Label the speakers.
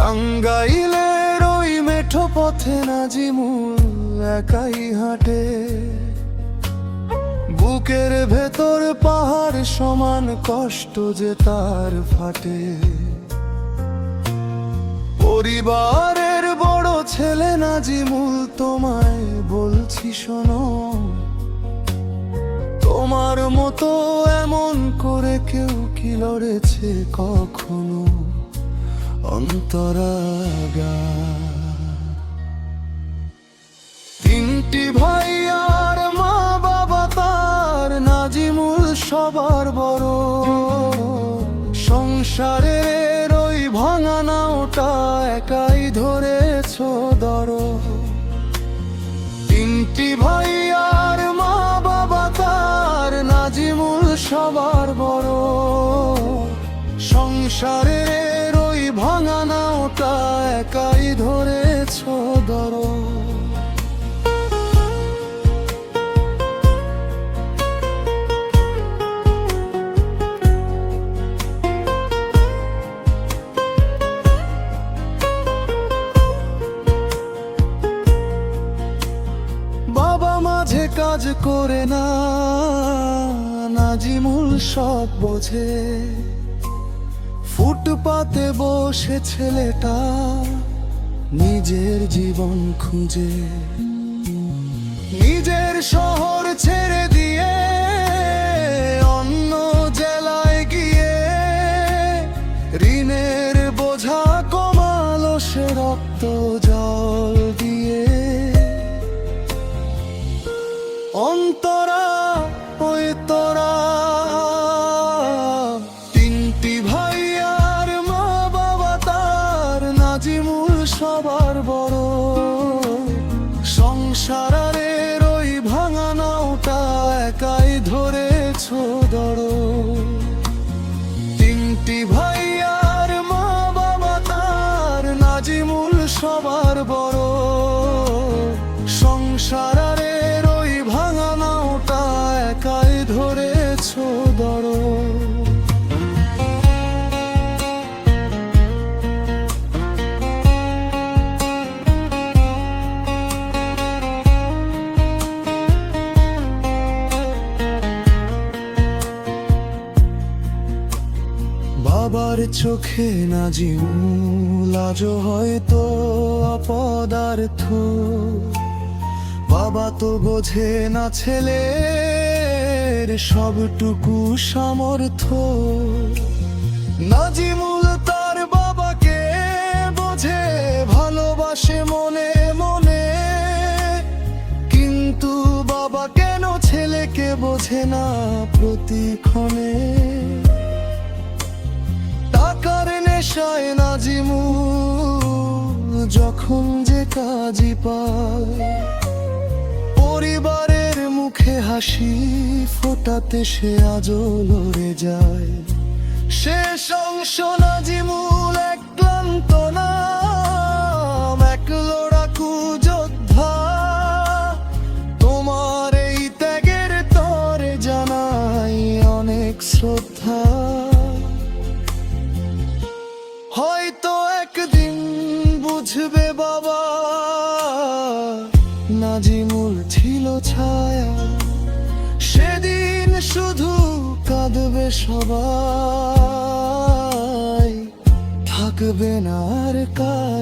Speaker 1: টাঙ্গাইলের ওই মেঠো পথে নাজিমুল একাই হাঁটে, বুকের ভেতর পাহাড় সমান কষ্ট যে তার ফাটে। পরিবারের বড় ছেলে নাজিমুল, তোমায় বলছি শোনো, তোমার মতো এমন করে কেউ কি লড়েছে কখনো অন্তরাগা? তিনটি ভাই আর মা বাবা তার, নাজিমুল সবার বড়। সংসারের ওই ভাঙা নাওটা একাই ধরেছ ধরো। তিনটি ভাই আর মা বাবা তার, নাজিমুল সবার বড়। সংসারের ওই ভাঙা নাওটা একাই ধরেছ ধরো। বাবা মাঝে কাজ করে না, নাজিমুল সব বোঝে। ফুটপাতে বসে ছেলেটা নিজের জীবন খুঁজে। নিজের শহর ছেড়ে দিয়ে অন্য জেলায় গিয়ে ঋণের বোঝা কমালো সে রক্ত জল দিয়ে। অন্তরা ওই তোরা, তিনটি ভাই আর মা বাবা তার, নাজিমুল সবার বড়। সংসারের ওই ভাঙা নাওটা একাই ধরেছ ধরো। তিনটি ভাই আর মা বাবা তার, নাজিমুল সবার বড়। সংসারের ওই ভাঙা নাওটা একাই ধরেছ ধরো। বাবার চোখে নাজিমুল আজও হয়তো অপদার্থ। বাবা তো বোঝে না ছেলের সবটুকু সামর্থ্য। নাজিমুল তার বাবাকে বোঝে, ভালোবাসে মনে মনে, কিন্তু বাবা কেন ছেলেকে বোঝে না প্রতিক্ষণে। টাকার নেশায় নাজিমুল যখন যে কাজই পায়, পরিবারের মুখে হাসি ফোটাতে সে আজও লড়ে যায়। শেষ অংশ নাজিমুল এক ক্লান্ত নাম, এক লড়াকু যোদ্ধা। তোমার এই ত্যাগের তরে জানাই অনেক শ্রদ্ধা। হয়তো একদিন বুঝবে বাবা, নাজিমুল ছিল ছায়া। সেদিন শুধু কাঁদবে সবাই, থাকবে না আর কাজ।